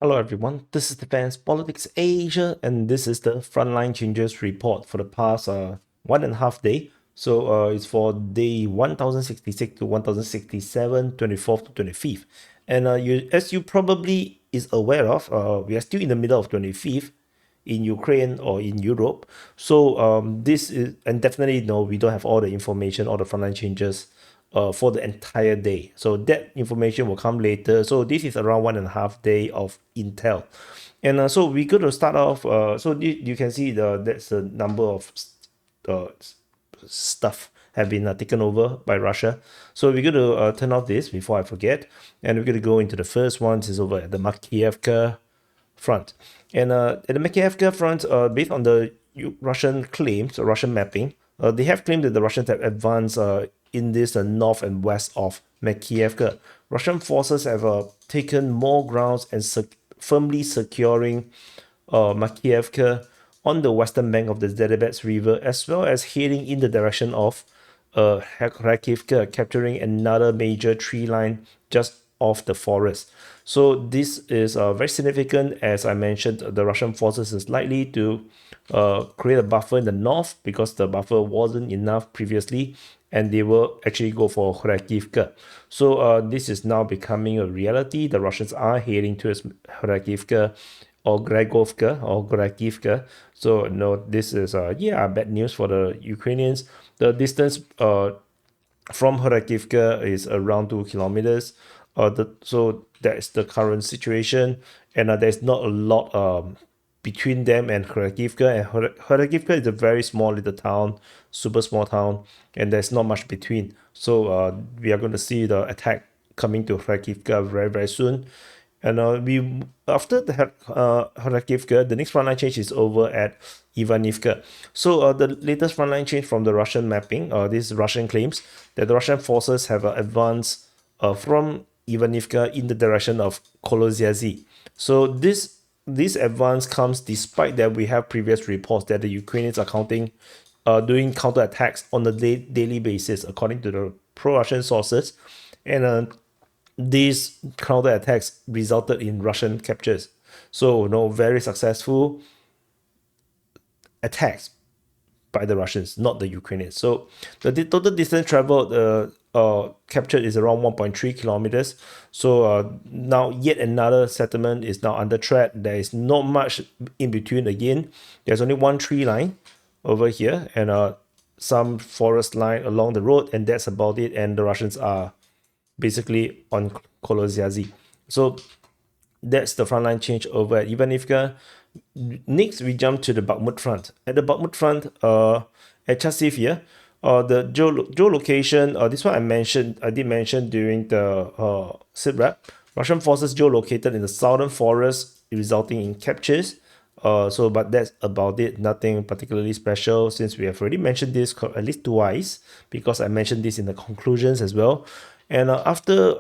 Hello everyone, this is Defense Politics Asia, and this is the Frontline Changes report for the past 1.5 day. So it's for day 1066 to 1067, 24th to 25th. And as you probably is aware of, we are still in the middle of 25th in Ukraine or in Europe. So this is, and definitely no, we don't have all the information, all the frontline changes for the entire day. So that information will come later. So this is around 1.5 day of intel. And so we're going to start off. So you can see that's the number of uh, stuff have been taken over by Russia. So we're going to turn off this before I forget. And we're going to go into the first one. This is over at the Hrekivka front. And at the Hrekivka front, based on the Russian claims, Russian mapping, they have claimed that the Russians have advanced in this north and west of Hrekivka. Russian forces have taken more grounds and firmly securing Hrekivka on the western bank of the Zedebets River, as well as heading in the direction of Hrekivka, capturing another major tree line just off the forest. So this is very significant. As I mentioned, the Russian forces is likely to create a buffer in the north because the buffer wasn't enough previously, and they will actually go for Hrekivka. So this is now becoming a reality. The Russians are heading towards Hrekivka or Hrekivka. So no, this is bad news for the Ukrainians. The distance from Hrekivka is around 2 kilometers. So that's the current situation, and there's not a lot between them and Hrekivka. And Hrekivka is a very small little town, super small town, and there's not much between. So we are going to see the attack coming to Hrekivka very, very soon. And we after the Hrekivka, the next frontline change is over at ANDRIIVKA. So the latest frontline change from the Russian mapping, these Russian claims that the Russian forces have advanced from ANDRIIVKA in the direction of Kolodyazi. So this advance comes despite that we have previous reports that the Ukrainians are doing counterattacks on a daily basis, according to the pro-Russian sources, and these counterattacks resulted in Russian captures. So very successful attacks by the Russians, not the Ukrainians. So the total distance traveled captured is around 1.3 kilometers. So now yet another settlement is now under threat. There is not much in between again. There's only one tree line over here and some forest line along the road, and that's about it. And the Russians are basically on Kolodyazi. So that's the frontline change over at ANDRIIVKA. Next, we jump to the Bakhmut front. At the Bakhmut front, at Chasiv here, the geolocation, this one I did mention during the sit rep. Russian forces geolocated in the southern forest, resulting in captures. But that's about it. Nothing particularly special, since we have already mentioned this at least twice, because I mentioned this in the conclusions as well. And after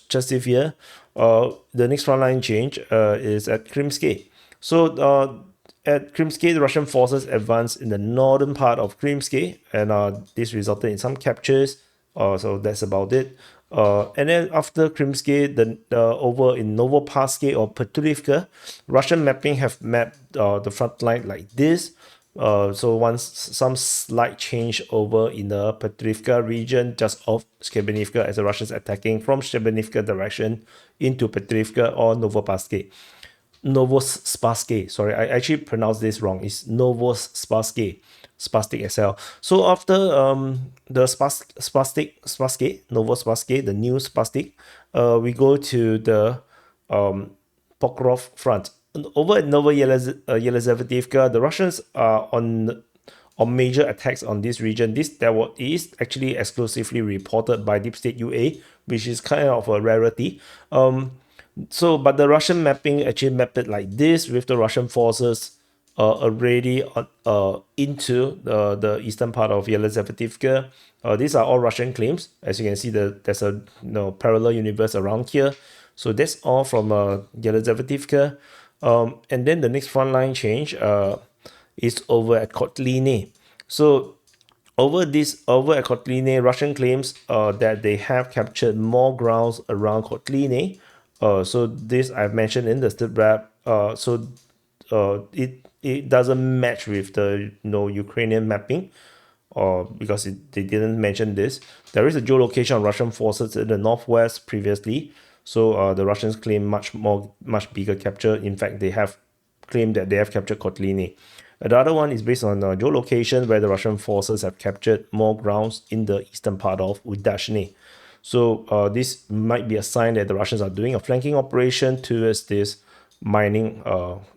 Chasiv here, the next frontline change is at Krimsky. So at Krimsky, the Russian forces advanced in the northern part of Krimsky, and this resulted in some captures. So that's about it. And then after Krimsky, over in Novopasky or Petrivka, Russian mapping have mapped the front line like this. So once some slight change over in the Petrivka region just off Skrebnivka, as the Russians attacking from Skrebnivka direction into Petrivka or Novopasky. Novospassky. Sorry, I actually pronounced this wrong. It's Novospassky. Spastic SL. So after the Spastic, Novospassky, the new Spastic, we go to the Pokrov front. Over at Yelizaveta, the Russians are on major attacks on this region. This is actually exclusively reported by Deep State UA, which is kind of a rarity. But the Russian mapping actually mapped it like this, with the Russian forces already into the eastern part of Yelizaveta. These are all Russian claims. As you can see, there's a parallel universe around here. So that's all from Yelizaveta. And then the next frontline change is over at Kotline. So over at Kotline, Russian claims that they have captured more grounds around Kotline. So this I've mentioned in the stat rep. It doesn't match with the Ukrainian mapping, or because they didn't mention this. There is a geolocation of Russian forces in the northwest previously. So the Russians claim much bigger capture. In fact, they have claimed that they have captured Kotliny. The other one is based on geolocation, where the Russian forces have captured more grounds in the eastern part of Udashny. So this might be a sign that the Russians are doing a flanking operation towards this mining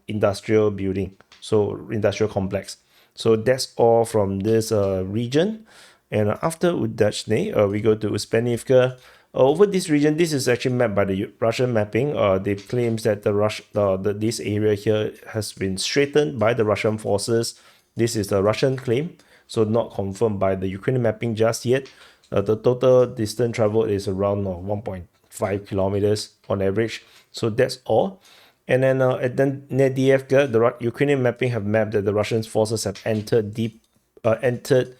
industrial building, so industrial complex. So that's all from this region. And after Udachne, we go to Uspenivka. Over this region, this is actually mapped by the Russian mapping. They claims that this area here has been straightened by the Russian forces. This is a Russian claim, so not confirmed by the Ukrainian mapping just yet. The total distance traveled is around 1.5 kilometers on average. So that's all. And then at Nedievka, the Ukrainian mapping have mapped that the Russian forces have entered into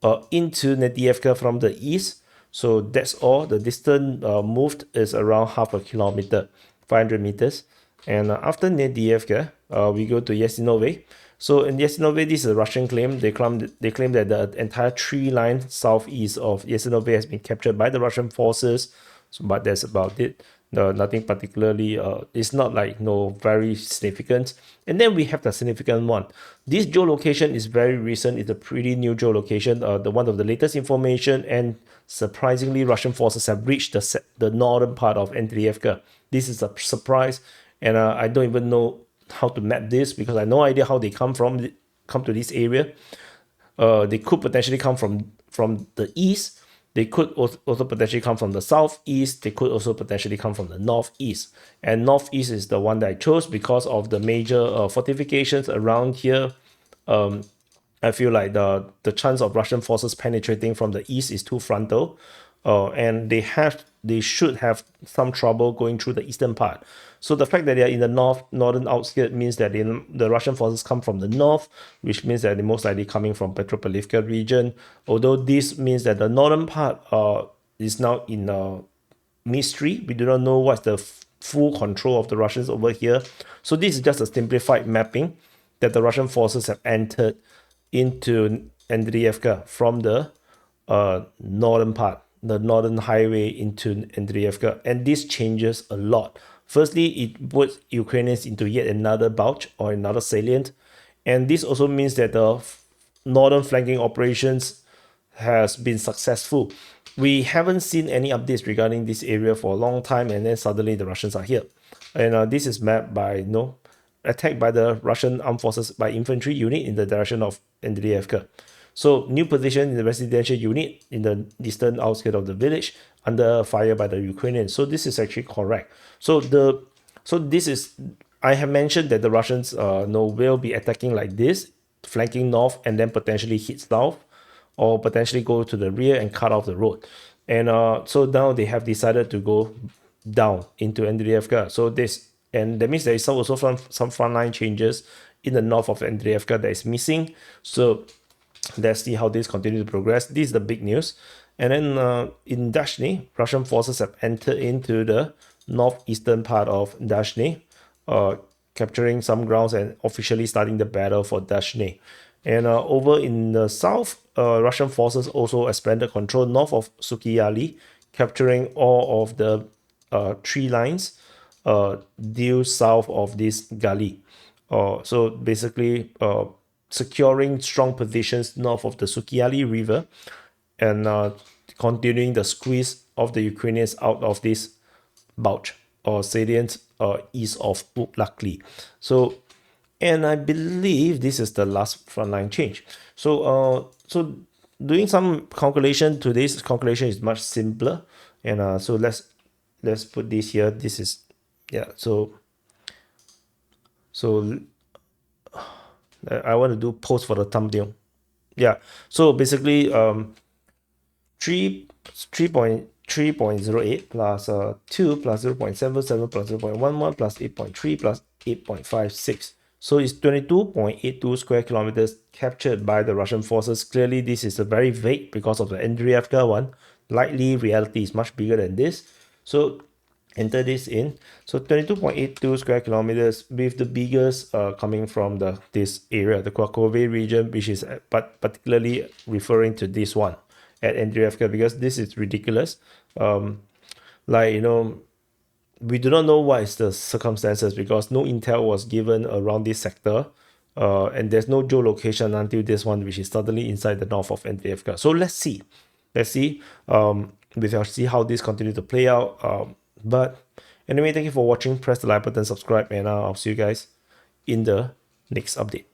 Nedievka from the east. So that's all. The distance moved is around half a kilometer, 500 meters. And after Nedievka, we go to Yasinove. So in Yasinove, this is a Russian claim. They claim that the entire tree line southeast of Yasinove has been captured by the Russian forces. So, but that's about it. Nothing particularly. It's not like very significant. And then we have the significant one. This geolocation is very recent. It's a pretty new geolocation. The one of the latest information, and surprisingly, Russian forces have reached the northern part of ANDRIIVKA. This is a surprise, and I don't even know how to map this because I have no idea how they come to this area. They could potentially come from the east. They could also potentially come from the southeast. They could also potentially come from the northeast. And northeast is the one that I chose because of the major fortifications around here. I feel like the chance of Russian forces penetrating from the east is too frontal, and they should have some trouble going through the eastern part. So the fact that they are in the northern outskirts means that the Russian forces come from the north, which means that they're most likely coming from Petropavlivka region. Although this means that the northern part is now in mystery. We do not know what's the full control of the Russians over here. So this is just a simplified mapping that the Russian forces have entered into ANDRIIVKA from the northern part, the northern highway into ANDRIIVKA. And this changes a lot. Firstly, it puts Ukrainians into yet another bulge or another salient. And this also means that the northern flanking operations has been successful. We haven't seen any updates regarding this area for a long time, and then suddenly the Russians are here. And this is mapped by attacked by the Russian armed forces by infantry unit in the direction of ANDRIIVKA. So new position in the residential unit in the eastern outskirts of the village under fire by the Ukrainians. So this is actually correct. So this is, I have mentioned that the Russians will be attacking like this, flanking north and then potentially hit south, or potentially go to the rear and cut off the road. And so now they have decided to go down into ANDRIIVKA. So and that means there is also some frontline changes in the north of ANDRIIVKA that is missing. So let's see how this continues to progress. This is the big news. And then in Dashny, Russian forces have entered into the northeastern part of Dashny, capturing some grounds and officially starting the battle for Dashny. And over in the south, Russian forces also expanded control north of Sukiyali, capturing all of the tree lines due south of this gully. So basically, securing strong positions north of the Sukiyali River and continuing the squeeze of the Ukrainians out of this bulge or salient east of Uklakli. So, and I believe this is the last frontline change. So, doing some calculation, today's calculation is much simpler. And so let's put this here. This is, yeah, so I want to do post for the thumbnail. Yeah, so basically 3.08 plus 2 plus 0.77 plus 0.11 plus 8.3 plus 8.56. So it's 22.82 square kilometers captured by the Russian forces. Clearly, this is a very vague because of the ANDRIIVKA one. Likely, reality is much bigger than this. So, enter this in. So 22.82 square kilometers, with the biggest coming from this area, the Kwakove region, which is particularly referring to this one at ANDRIIVKA, because this is ridiculous. Like, you know, we do not know what is the circumstances because no intel was given around this sector, and there's no geolocation until this one, which is suddenly inside the north of ANDRIIVKA. So let's see. We shall see how this continue to play out. But anyway, thank you for watching. Press the like button, subscribe, and I'll see you guys in the next update.